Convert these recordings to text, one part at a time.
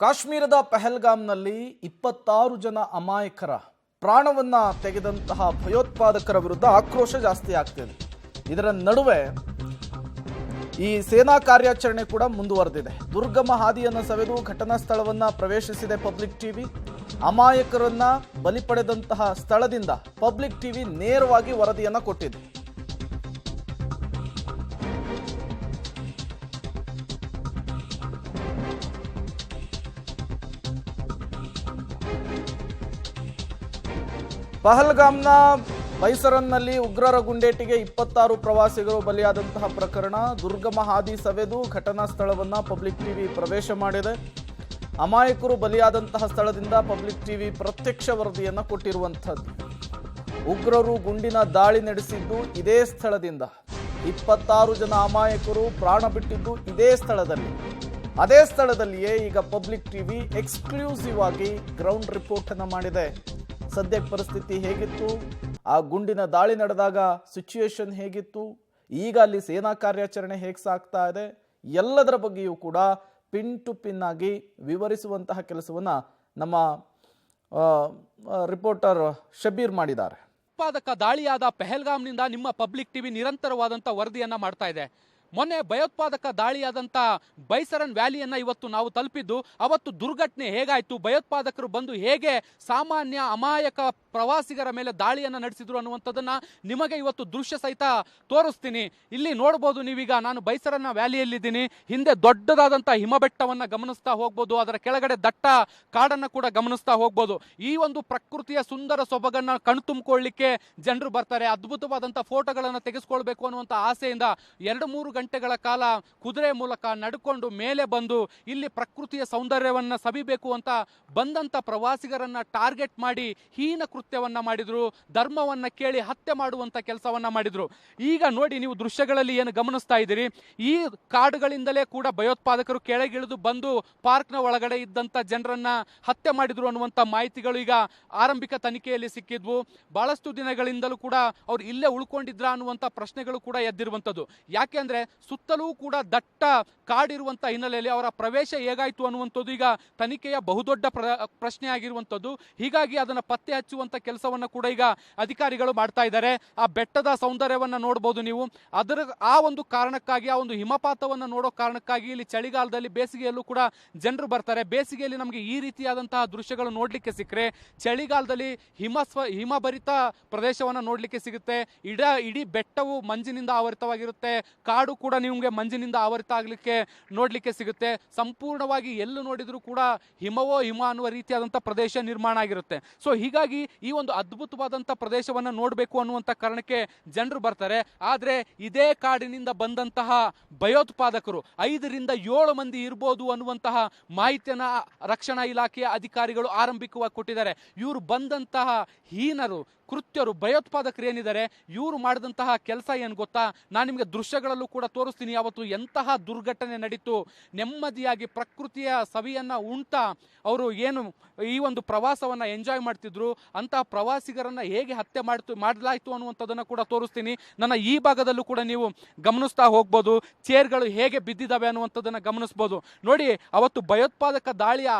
ಕಾಶ್ಮೀರದ ಪಹಲ್ಗಾಮ್ನಲ್ಲಿ 26 ಜನ ಅಮಾಯಕರ ಪ್ರಾಣವನ್ನ ತೆಗೆದಂತಹ ಭಯೋತ್ಪಾದಕರ ವಿರುದ್ಧ ಆಕ್ರೋಶ ಜಾಸ್ತಿ ಆಗ್ತಿದೆ. ಇದರ ನಡುವೆ ಈ ಸೇನಾ ಕಾರ್ಯಾಚರಣೆ ಕೂಡ ಮುಂದುವರೆದಿದೆ. ದುರ್ಗಮ ಹಾದಿಯನ್ನು ಸವೆದು ಘಟನಾ ಸ್ಥಳವನ್ನ ಪ್ರವೇಶಿಸಿದೆ ಪಬ್ಲಿಕ್ ಟಿವಿ. ಅಮಾಯಕರನ್ನ ಬಲಿ ಪಡೆದಂತಹ ಸ್ಥಳದಿಂದ ಪಬ್ಲಿಕ್ ಟಿವಿ ನೇರವಾಗಿ ವರದಿಯನ್ನ ಕೊಟ್ಟಿದೆ. ಪಹಲ್ಗಾಮ್ನ ಬೈಸರನ್ನಲ್ಲಿ ಉಗ್ರರ ಗುಂಡೇಟಿಗೆ 26 ಪ್ರವಾಸಿಗರು ಬಲಿಯಾದಂತಹ ಪ್ರಕರಣ. ದುರ್ಗಮ ಹಾದಿ ಸವೆದು ಘಟನಾ ಸ್ಥಳವನ್ನ ಪಬ್ಲಿಕ್ ಟಿವಿ ಪ್ರವೇಶ ಮಾಡಿದೆ. ಅಮಾಯಕರು ಬಲಿಯಾದಂತಹ ಸ್ಥಳದಿಂದ ಪಬ್ಲಿಕ್ ಟಿವಿ ಪ್ರತ್ಯಕ್ಷ ವರದಿಯನ್ನ ಕೊಟ್ಟಿರುವಂಥದ್ದು. ಉಗ್ರರು ಗುಂಡಿನ ದಾಳಿ ನಡೆಸಿದ್ದು ಇದೇ ಸ್ಥಳದಿಂದ. 26 ಜನ ಅಮಾಯಕರು ಪ್ರಾಣ ಬಿಟ್ಟಿದ್ದು ಇದೇ ಸ್ಥಳದಲ್ಲಿ. ಅದೇ ಸ್ಥಳದಲ್ಲಿಯೇ ಈಗ ಪಬ್ಲಿಕ್ ಟಿವಿ ಎಕ್ಸ್ಕ್ಲೂಸಿವ್ ಆಗಿ ಗ್ರೌಂಡ್ ರಿಪೋರ್ಟ್ ಅನ್ನು ಮಾಡಿದೆ. ಸದ್ಯಕ್ಕೆ ಪರಿಸ್ಥಿತಿ ಹೇಗಿತ್ತು, ಆ ಗುಂಡಿನ ದಾಳಿ ನಡೆದಾಗ ಸಿಚುಯೇಷನ್ ಹೇಗಿತ್ತು, ಈಗ ಅಲ್ಲಿ ಸೇನಾ ಕಾರ್ಯಾಚರಣೆ ಹೇಗೆ ಸಾಗ್ತಾ ಇದೆ, ಎಲ್ಲದರ ಬಗ್ಗೆಯೂ ಕೂಡ ಪಿನ್ ಟು ಪಿನ್ ಆಗಿ ವಿವರಿಸುವಂತಹ ಕೆಲಸವನ್ನ ನಮ್ಮ ರಿಪೋರ್ಟರ್ ಶಬೀರ್ ಮಾಡಿದ್ದಾರೆ. ಭಯೋತ್ಪಾದಕ ದಾಳಿಯಾದ ಪಹಲ್ಗಾಮ್ನಿಂದ ನಿಮ್ಮ ಪಬ್ಲಿಕ್ ಟಿವಿ ನಿರಂತರವಾದಂಥ ವರದಿಯನ್ನ ಮಾಡ್ತಾ ಇದೆ. ಮೊನ್ನೆ ಭಯೋತ್ಪಾದಕ ದಾಳಿಯಾದಂಥ ಬೈಸರನ್ ವ್ಯಾಲಿಯನ್ನು ಇವತ್ತು ನಾವು ತಲುಪಿದ್ದು. ಅವತ್ತು ದುರ್ಘಟನೆ ಹೇಗಾಯಿತು, ಭಯೋತ್ಪಾದಕರು ಬಂದು ಹೇಗೆ ಸಾಮಾನ್ಯ ಅಮಾಯಕ ಪ್ರವಾಸಿಗರ ಮೇಲೆ ದಾಳಿಯನ್ನು ನಡೆಸಿದ್ರು ಅನ್ನುವಂಥದ್ದನ್ನು ನಿಮಗೆ ಇವತ್ತು ದೃಶ್ಯ ಸಹಿತ ತೋರಿಸ್ತೀನಿ. ಇಲ್ಲಿ ನೋಡ್ಬೋದು ನೀವೀಗ, ನಾನು ಬೈಸರನ್ನ ವ್ಯಾಲಿಯಲ್ಲಿದ್ದೀನಿ. ಹಿಂದೆ ದೊಡ್ಡದಾದಂಥ ಹಿಮಬೆಟ್ಟವನ್ನು ಗಮನಿಸ್ತಾ ಹೋಗ್ಬೋದು. ಅದರ ಕೆಳಗಡೆ ದಟ್ಟ ಕಾಡನ್ನು ಕೂಡ ಗಮನಿಸ್ತಾ ಹೋಗ್ಬೋದು. ಈ ಒಂದು ಪ್ರಕೃತಿಯ ಸುಂದರ ಸೊಬಗನ್ನು ಕಣ್ತುಂಬಿಕೊಳ್ಳಿಕ್ಕೆ ಜನರು ಬರ್ತಾರೆ. ಅದ್ಭುತವಾದಂಥ ಫೋಟೋಗಳನ್ನು ತೆಗೆಸ್ಕೊಳ್ಬೇಕು ಅನ್ನುವಂಥ ಆಸೆಯಿಂದ 2-3 ಗಂಟೆಗಳ ಕಾಲ ಕುದುರೆ ಮೂಲಕ ನಡ್ಕೊಂಡು ಮೇಲೆ ಬಂದು ಇಲ್ಲಿ ಪ್ರಕೃತಿಯ ಸೌಂದರ್ಯವನ್ನ ಸವಿಬೇಕು ಅಂತ ಬಂದಂತ ಪ್ರವಾಸಿಗರನ್ನ ಟಾರ್ಗೆಟ್ ಮಾಡಿ ಹೀನ ಕೃತ್ಯವನ್ನ ಮಾಡಿದ್ರು. ಧರ್ಮವನ್ನ ಕೇಳಿ ಹತ್ಯೆ ಮಾಡುವಂತ ಕೆಲಸವನ್ನ ಮಾಡಿದ್ರು. ಈಗ ನೋಡಿ, ನೀವು ದೃಶ್ಯಗಳಲ್ಲಿ ಏನು ಗಮನಿಸ್ತಾ ಇದ್ದೀರಿ, ಈ ಕಾಡುಗಳಿಂದಲೇ ಕೂಡ ಭಯೋತ್ಪಾದಕರು ಕೆಳಗಿಳಿದು ಬಂದು ಪಾರ್ಕ್ನ ಒಳಗಡೆ ಇದ್ದಂತ ಜನರನ್ನ ಹತ್ಯೆ ಮಾಡಿದ್ರು ಅನ್ನುವಂತ ಮಾಹಿತಿಗಳು ಈಗ ಆರಂಭಿಕ ತನಿಖೆಯಲ್ಲಿ ಸಿಕ್ಕಿದ್ವು. ಬಹಳಷ್ಟು ದಿನಗಳಿಂದಲೂ ಕೂಡ ಅವ್ರು ಇಲ್ಲೇ ಉಳ್ಕೊಂಡಿದ್ರ ಅನ್ನುವಂತ ಪ್ರಶ್ನೆಗಳು ಕೂಡ ಎದ್ದಿರುವಂತದ್ದು. ಯಾಕೆಂದ್ರೆ ಸುತ್ತಲೂ ಕೂಡ ದಟ್ಟ ಕಾಡಿರುವಂತಹ ಹಿನ್ನೆಲೆಯಲ್ಲಿ ಅವರ ಪ್ರವೇಶ ಹೇಗಾಯಿತು ಅನ್ನುವಂಥದ್ದು ಈಗ ತನಿಖೆಯ ಬಹುದೊಡ್ಡ ಪ್ರಶ್ನೆ ಆಗಿರುವಂಥದ್ದು. ಹೀಗಾಗಿ ಅದನ್ನು ಪತ್ತೆ ಹಚ್ಚುವಂತ ಕೆಲಸವನ್ನ ಕೂಡ ಈಗ ಅಧಿಕಾರಿಗಳು ಮಾಡ್ತಾ ಇದ್ದಾರೆ. ಆ ಬೆಟ್ಟದ ಸೌಂದರ್ಯವನ್ನ ನೋಡಬಹುದು ನೀವು. ಆ ಒಂದು ಕಾರಣಕ್ಕಾಗಿ, ಆ ಒಂದು ಹಿಮಪಾತವನ್ನು ನೋಡೋ ಕಾರಣಕ್ಕಾಗಿ ಇಲ್ಲಿ ಚಳಿಗಾಲದಲ್ಲಿ, ಬೇಸಿಗೆಯಲ್ಲೂ ಕೂಡ ಜನರು ಬರ್ತಾರೆ. ಬೇಸಿಗೆಯಲ್ಲಿ ನಮಗೆ ಈ ರೀತಿಯಾದಂತಹ ದೃಶ್ಯಗಳು ನೋಡ್ಲಿಕ್ಕೆ ಸಿಕ್ಕರೆ, ಚಳಿಗಾಲದಲ್ಲಿ ಹಿಮಭರಿತ ಪ್ರದೇಶವನ್ನ ನೋಡ್ಲಿಕ್ಕೆ ಸಿಗುತ್ತೆ. ಇಡೀ ಬೆಟ್ಟವು ಮಂಜಿನಿಂದ ಆವರಿತವಾಗಿರುತ್ತೆ. ಕಾಡು ಕೂಡ ನಿಮಗೆ ಮಂಜಿನಿಂದ ಆವರಿತ ಆಗಲಿಕ್ಕೆ ನೋಡ್ಲಿಕ್ಕೆ ಸಿಗುತ್ತೆ. ಸಂಪೂರ್ಣವಾಗಿ ಎಲ್ಲೂ ನೋಡಿದ್ರು ಕೂಡ ಹಿಮವೋ ಹಿಮ ಅನ್ನುವ ರೀತಿಯಾದಂಥ ಪ್ರದೇಶ ನಿರ್ಮಾಣ ಆಗಿರುತ್ತೆ. ಸೊ ಹೀಗಾಗಿ ಈ ಒಂದು ಅದ್ಭುತವಾದಂಥ ಪ್ರದೇಶವನ್ನು ನೋಡಬೇಕು ಅನ್ನುವಂಥ ಕಾರಣಕ್ಕೆ ಜನರು ಬರ್ತಾರೆ. ಆದರೆ ಇದೇ ಕಾಡಿನಿಂದ ಬಂದಂತಹ ಭಯೋತ್ಪಾದಕರು 5-7 ಮಂದಿ ಇರ್ಬೋದು ಅನ್ನುವಂತಹ ಮಾಹಿತಿಯನ್ನ ರಕ್ಷಣಾ ಇಲಾಖೆಯ ಅಧಿಕಾರಿಗಳು ಆರಂಭಿಕವಾಗಿ ಕೊಟ್ಟಿದ್ದಾರೆ. ಇವರು ಬಂದಂತಹ ಹೀನರು, ಕೃತ್ಯರು, ಭಯೋತ್ಪಾದಕರು ಏನಿದ್ದಾರೆ, ಇವರು ಮಾಡಿದಂತಹ ಕೆಲಸ ಏನು ಗೊತ್ತಾ? ನಾನು ನಿಮಗೆ ದೃಶ್ಯಗಳಲ್ಲೂ ಕೂಡ ತೋರಿಸ್ತೀನಿ. ಅವತ್ತು ಎಂತಹ ದುರ್ಘಟನೆ ನಡೀತು. ನೆಮ್ಮದಿಯಾಗಿ ಪ್ರಕೃತಿಯ ಸವಿಯನ್ನ ಉಣ್ತಾ ಅವರು ಏನು ಈ ಒಂದು ಪ್ರವಾಸವನ್ನ ಎಂಜಾಯ್ ಮಾಡ್ತಿದ್ರು, ಅಂತಹ ಪ್ರವಾಸಿಗರನ್ನ ಹೇಗೆ ಹತ್ಯೆ ಮಾಡಲಾಯಿತು ಅನ್ನುವಂಥದ್ದನ್ನು ಕೂಡ ತೋರಿಸ್ತೀನಿ. ನನ್ನ ಈ ಭಾಗದಲ್ಲೂ ಕೂಡ ನೀವು ಗಮನಿಸ್ತಾ ಹೋಗ್ಬೋದು. ಚೇರ್ಗಳು ಹೇಗೆ ಬಿದ್ದಿದ್ದಾವೆ ಅನ್ನುವಂಥದ್ದನ್ನು ಗಮನಿಸ್ಬೋದು. ನೋಡಿ, ಅವತ್ತು ಭಯೋತ್ಪಾದಕ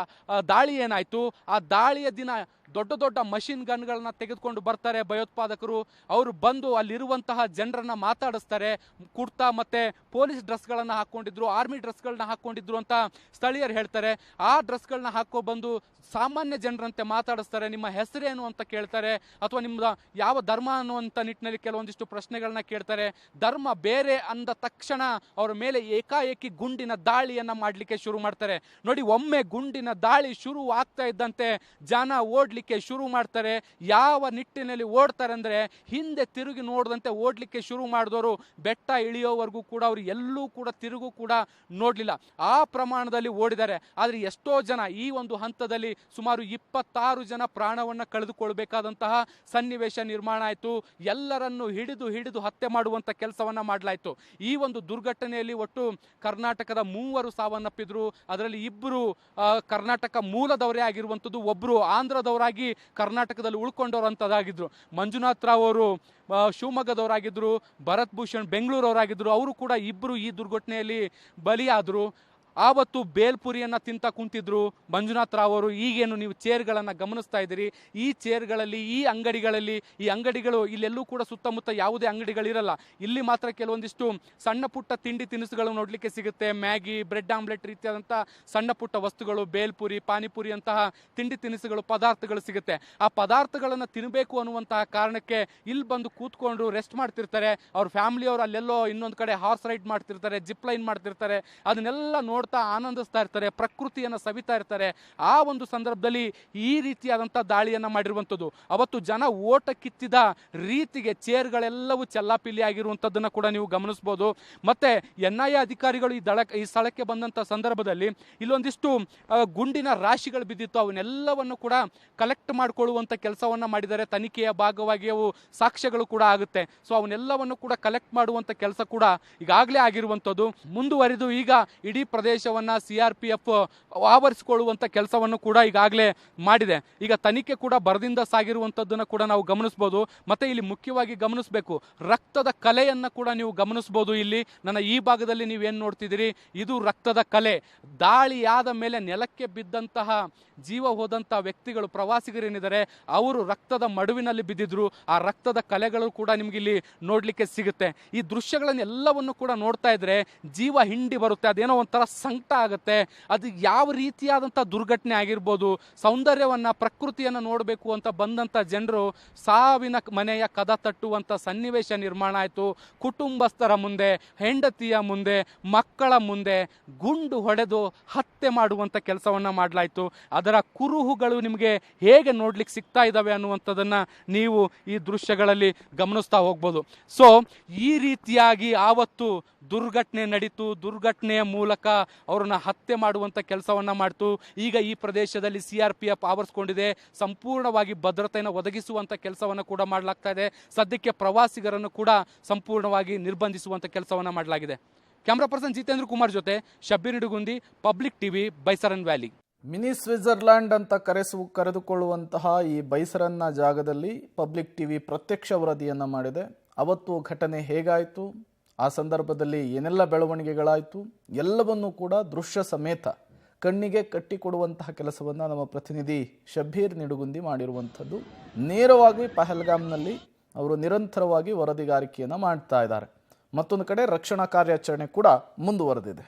ದಾಳಿ ಏನಾಯ್ತು, ಆ ದಾಳಿಯ ದಿನ ದೊಡ್ಡ ದೊಡ್ಡ ಮಷಿನ್ ಗನ್ಗಳನ್ನ ತೆಗೆದುಕೊಂಡು ಬರ್ತಾರೆ ಭಯೋತ್ಪಾದಕರು. ಅವರು ಬಂದು ಅಲ್ಲಿರುವಂತಹ ಜನರನ್ನ ಮಾತಾಡಿಸ್ತಾರೆ. ಕುರ್ತಾ ಮತ್ತೆ ಪೊಲೀಸ್ ಡ್ರೆಸ್ಗಳನ್ನ ಹಾಕೊಂಡಿದ್ರು, ಆರ್ಮಿ ಡ್ರೆಸ್ಗಳನ್ನ ಹಾಕೊಂಡಿದ್ರು ಅಂತ ಸ್ಥಳೀಯರು ಹೇಳ್ತಾರೆ. ಆ ಡ್ರೆಸ್ಗಳನ್ನ ಹಾಕೋ ಬಂದು ಸಾಮಾನ್ಯ ಜನರಂತೆ ಮಾತಾಡಿಸ್ತಾರೆ. ನಿಮ್ಮ ಹೆಸರೇನು ಅಂತ ಕೇಳ್ತಾರೆ, ಅಥವಾ ನಿಮ್ದು ಯಾವ ಧರ್ಮ ಅನ್ನುವಂಥ ನಿಟ್ಟಿನಲ್ಲಿ ಕೆಲವೊಂದಿಷ್ಟು ಪ್ರಶ್ನೆಗಳನ್ನ ಕೇಳ್ತಾರೆ. ಧರ್ಮ ಬೇರೆ ಅಂದ ತಕ್ಷಣ ಅವರ ಮೇಲೆ ಏಕಾಏಕಿ ಗುಂಡಿನ ದಾಳಿಯನ್ನ ಮಾಡಲಿಕ್ಕೆ ಶುರು ಮಾಡ್ತಾರೆ. ನೋಡಿ, ಒಮ್ಮೆ ಗುಂಡಿನ ದಾಳಿ ಶುರು ಆಗ್ತಾ ಇದ್ದಂತೆ ಜನ ಓಡ್ಲಿಕ್ಕೆ ಶುರು ಮಾಡ್ತಾರೆ. ಯಾವ ನಿಟ್ಟಿನಲ್ಲಿ ಓಡ್ತಾರೆ ಅಂದ್ರೆ, ಹಿಂದೆ ತಿರುಗಿ ನೋಡದಂತೆ ಓಡ್ಲಿಕ್ಕೆ ಶುರು ಮಾಡಿದವರು ಬೆಟ್ಟ ಇಳಿಯೋವರೆಗೂ ಕೂಡ ಅವರು ಎಲ್ಲೂ ಕೂಡ ತಿರುಗು ಕೂಡ ನೋಡ್ಲಿಲ್ಲ. ಆ ಪ್ರಮಾಣದಲ್ಲಿ ಓಡಿದ್ದಾರೆ. ಆದ್ರೆ ಎಷ್ಟೋ ಜನ ಈ ಒಂದು ಹಂತದಲ್ಲಿ ಸುಮಾರು 26 ಜನ ಪ್ರಾಣವನ್ನ ಕಳೆದುಕೊಳ್ಬೇಕಾದಂತಹ ಸನ್ನಿವೇಶ ನಿರ್ಮಾಣ ಆಯಿತು. ಎಲ್ಲರನ್ನು ಹಿಡಿದು ಹತ್ಯೆ ಮಾಡುವಂತ ಕೆಲಸವನ್ನ ಮಾಡಲಾಯಿತು. ಈ ಒಂದು ದುರ್ಘಟನೆಯಲ್ಲಿ ಒಟ್ಟು ಕರ್ನಾಟಕದ 3 ಸಾವನ್ನಪ್ಪಿದ್ರು. ಅದರಲ್ಲಿ 2 ಕರ್ನಾಟಕ ಮೂಲದವರೇ ಆಗಿರುವಂಥದ್ದು, ಒಬ್ಬರು ಆಂಧ್ರದವರಾಗಿ ಕರ್ನಾಟಕದಲ್ಲಿ ಉಳ್ಕೊಂಡವರಂತದಾಗಿದ್ರು. ಮಂಜುನಾಥ್ ರಾವ್ ಅವರು ಶಿವಮೊಗ್ಗದವರಾಗಿದ್ರು, ಭರತ್ ಭೂಷಣ್ ಬೆಂಗಳೂರವರಾಗಿದ್ರು. ಅವರು ಕೂಡ 2 ಈ ದುರ್ಘಟನೆಯಲ್ಲಿ ಬಲಿಯಾದರು. ಆವತ್ತು ಬೇಲ್ಪುರಿಯನ್ನು ತಿಂತ ಕುಂತಿದ್ರು ಮಂಜುನಾಥ್ ರಾವ್ ಅವರು. ಈಗೇನು ನೀವು ಚೇರ್ಗಳನ್ನು ಗಮನಿಸ್ತಾ ಇದ್ದೀರಿ, ಈ ಚೇರ್ಗಳಲ್ಲಿ ಈ ಅಂಗಡಿಗಳು ಇಲ್ಲೆಲ್ಲೂ ಕೂಡ ಸುತ್ತಮುತ್ತ ಯಾವುದೇ ಅಂಗಡಿಗಳಿರಲ್ಲ. ಇಲ್ಲಿ ಮಾತ್ರ ಕೆಲವೊಂದಿಷ್ಟು ಸಣ್ಣ ಪುಟ್ಟ ತಿಂಡಿ ತಿನಿಸುಗಳು ನೋಡಲಿಕ್ಕೆ ಸಿಗುತ್ತೆ. ಮ್ಯಾಗಿ, ಬ್ರೆಡ್ ಆಮ್ಲೆಟ್ ರೀತಿಯಾದಂಥ ಸಣ್ಣ ಪುಟ್ಟ ವಸ್ತುಗಳು, ಬೇಲ್ಪುರಿ, ಪಾನಿಪುರಿ ಅಂತಹ ತಿಂಡಿ ತಿನಿಸುಗಳು, ಪದಾರ್ಥಗಳು ಸಿಗುತ್ತೆ. ಆ ಪದಾರ್ಥಗಳನ್ನು ತಿನ್ನಬೇಕು ಅನ್ನುವಂತಹ ಕಾರಣಕ್ಕೆ ಇಲ್ಲಿ ಬಂದು ಕೂತ್ಕೊಂಡು ರೆಸ್ಟ್ ಮಾಡ್ತಿರ್ತಾರೆ. ಅವ್ರ ಫ್ಯಾಮಿಲಿಯವರು ಅಲ್ಲೆಲ್ಲೋ ಇನ್ನೊಂದು ಕಡೆ ಹಾರ್ಸ್ ರೈಡ್ ಮಾಡ್ತಿರ್ತಾರೆ, ಜಿಪ್ ಲೈನ್ ಮಾಡ್ತಿರ್ತಾರೆ. ಅದನ್ನೆಲ್ಲ ನೋಡ್ತಾ ಆನಂದಿಸ್ತಾ ಇರ್ತಾರೆ, ಪ್ರಕೃತಿಯನ್ನು ಸವಿತಾ ಇರ್ತಾರೆ. ಆ ಒಂದು ಸಂದರ್ಭದಲ್ಲಿ ಈ ರೀತಿಯಾದಂಥ ದಾಳಿಯನ್ನು ಮಾಡಿರುವಂಥದ್ದು. ಅವತ್ತು ಜನ ಓಟ ಕಿತ್ತಿದ ರೀತಿಗೆ ಚೇರ್ಗಳೆಲ್ಲವೂ ಚೆಲ್ಲಾಪಿಲ್ಲಿ ಆಗಿರುವಂಥದ್ದನ್ನು ಕೂಡ ನೀವು ಗಮನಿಸ್ಬೋದು. ಮತ್ತೆ NIA ಅಧಿಕಾರಿಗಳು ಈ ಸ್ಥಳಕ್ಕೆ ಬಂದಂಥ ಸಂದರ್ಭದಲ್ಲಿ ಇಲ್ಲೊಂದಿಷ್ಟು ಗುಂಡಿನ ರಾಶಿಗಳು ಬಿದ್ದಿತ್ತು. ಅವನ್ನೆಲ್ಲವನ್ನು ಕೂಡ ಕಲೆಕ್ಟ್ ಮಾಡಿಕೊಳ್ಳುವಂಥ ಕೆಲಸವನ್ನು ಮಾಡಿದ್ದಾರೆ. ತನಿಖೆಯ ಭಾಗವಾಗಿ ಅವು ಸಾಕ್ಷ್ಯಗಳು ಕೂಡ ಆಗುತ್ತೆ. ಸೊ ಅವನ್ನೆಲ್ಲವನ್ನು ಕೂಡ ಕಲೆಕ್ಟ್ ಮಾಡುವಂಥ ಕೆಲಸ ಕೂಡ ಈಗಾಗಲೇ ಆಗಿರುವಂಥದ್ದು. ಮುಂದುವರಿದು ಈಗ ಇಡೀ ಪ್ರದೇಶವನ್ನು CRPF ಆವರಿಸಿಕೊಳ್ಳುವಂಥ ಕೆಲಸವನ್ನು ಕೂಡ ಈಗಾಗಲೇ ಮಾಡಿದೆ. ಈಗ ತನಿಖೆ ಕೂಡ ಬರದಿಂದ ಸಾಗಿರುವಂಥದ್ದನ್ನು ಕೂಡ ನಾವು ಗಮನಿಸ್ಬೋದು. ಮತ್ತೆ ಇಲ್ಲಿ ಮುಖ್ಯವಾಗಿ ಗಮನಿಸಬೇಕು, ರಕ್ತದ ಕಲೆಯನ್ನು ಕೂಡ ನೀವು ಗಮನಿಸ್ಬೋದು. ಇಲ್ಲಿ ನನ್ನ ಈ ಭಾಗದಲ್ಲಿ ನೀವೇನು ನೋಡ್ತಿದ್ದೀರಿ, ಇದು ರಕ್ತದ ಕಲೆ. ದಾಳಿಯಾದ ಮೇಲೆ ನೆಲಕ್ಕೆ ಬಿದ್ದಂತಹ ಜೀವ ಹೋದಂತಹ ವ್ಯಕ್ತಿಗಳು, ಪ್ರವಾಸಿಗರೇನಿದ್ದಾರೆ, ಅವರು ರಕ್ತದ ಮಡುವಿನಲ್ಲಿ ಬಿದ್ದಿದ್ರು. ಆ ರಕ್ತದ ಕಲೆಗಳು ಕೂಡ ನಿಮ್ಗೆ ಇಲ್ಲಿ ನೋಡ್ಲಿಕ್ಕೆ ಸಿಗುತ್ತೆ. ಈ ದೃಶ್ಯಗಳನ್ನೆಲ್ಲವನ್ನು ಕೂಡ ನೋಡ್ತಾ ಇದ್ರೆ ಜೀವ ಹಿಂಡಿ ಬರುತ್ತೆ. ಅದೇನೋ ಒಂಥರ ಸಂಕಟ ಆಗುತ್ತೆ. ಅದು ಯಾವ ರೀತಿಯಾದಂಥ ದುರ್ಘಟನೆ ಆಗಿರ್ಬೋದು. ಸೌಂದರ್ಯವನ್ನ, ಪ್ರಕೃತಿಯನ್ನು ನೋಡಬೇಕು ಅಂತ ಬಂದಂಥ ಜನರು ಸಾವಿನ ಮನೆಯ ಕದ ತಟ್ಟುವಂಥ ಸನ್ನಿವೇಶ ನಿರ್ಮಾಣ ಆಯಿತು. ಕುಟುಂಬಸ್ಥರ ಮುಂದೆ, ಹೆಂಡತಿಯ ಮುಂದೆ, ಮಕ್ಕಳ ಮುಂದೆ ಗುಂಡು ಹೊಡೆದು ಹತ್ಯೆ ಮಾಡುವಂಥ ಕೆಲಸವನ್ನ ಮಾಡಲಾಯಿತು. ಅದರ ಕುರುಹುಗಳು ನಿಮಗೆ ಹೇಗೆ ನೋಡ್ಲಿಕ್ಕೆ ಸಿಗ್ತಾ ಇದ್ದಾವೆ ಅನ್ನುವಂಥದ್ದನ್ನ ನೀವು ಈ ದೃಶ್ಯಗಳಲ್ಲಿ ಗಮನಿಸ್ತಾ ಹೋಗ್ಬೋದು. ಸೊ ಈ ರೀತಿಯಾಗಿ ಆವತ್ತು ದುರ್ಘಟನೆ ನಡೀತು. ದುರ್ಘಟನೆಯ ಮೂಲಕ ಅವರನ್ನ ಹತ್ಯೆ ಮಾಡುವಂಥ ಕೆಲಸವನ್ನ ಮಾಡ್ತು. ಈಗ ಈ ಪ್ರದೇಶದಲ್ಲಿ CRPF ಆವರಿಸಿಕೊಂಡಿದೆ. ಸಂಪೂರ್ಣವಾಗಿ ಭದ್ರತೆಯನ್ನು ಒದಗಿಸುವಂಥ ಕೆಲಸವನ್ನು ಕೂಡ ಮಾಡಲಾಗ್ತಾ ಇದೆ. ಸದ್ಯಕ್ಕೆ ಪ್ರವಾಸಿಗರನ್ನು ಕೂಡ ಸಂಪೂರ್ಣವಾಗಿ ನಿರ್ಬಂಧಿಸುವಂಥ ಕೆಲಸವನ್ನ ಮಾಡಲಾಗಿದೆ. ಕ್ಯಾಮ್ರಾ ಪರ್ಸನ್ ಜಿತೇಂದ್ರ ಕುಮಾರ್ ಜೊತೆ Shabbir Nidugundi, public TV, Baisaran valley. Mini Switzerland ಅಂತ ಕರೆದುಕೊಳ್ಳುವಂತಹ ಈ ಬೈಸರನ್ನ ಜಾಗದಲ್ಲಿ ಪಬ್ಲಿಕ್ ಟಿವಿ ಪ್ರತ್ಯಕ್ಷ ವರದಿಯನ್ನು ಮಾಡಿದೆ. ಅವತ್ತು ಘಟನೆ ಹೇಗಾಯಿತು, ಆ ಸಂದರ್ಭದಲ್ಲಿ ಏನೆಲ್ಲ ಬೆಳವಣಿಗೆಗಳಾಯಿತು, ಎಲ್ಲವನ್ನೂ ಕೂಡ ದೃಶ್ಯ ಸಮೇತ ಕಣ್ಣಿಗೆ ಕಟ್ಟಿಕೊಡುವಂತಹ ಕೆಲಸವನ್ನು ನಮ್ಮ ಪ್ರತಿನಿಧಿ ಶಬ್ಬೀರ್ ನಿಡುಗುಂದಿ ಮಾಡಿರುವಂಥದ್ದು. ನೇರವಾಗಿ ಪಹಲ್ಗಾಮ್ನಲ್ಲಿ ಅವರು ನಿರಂತರವಾಗಿ ವರದಿಗಾರಿಕೆಯನ್ನು ಮಾಡ್ತಾ ಇದ್ದಾರೆ. ಮತ್ತೊಂದು ಕಡೆ ರಕ್ಷಣಾ ಕಾರ್ಯಾಚರಣೆ ಕೂಡ ಮುಂದುವರೆದಿದೆ.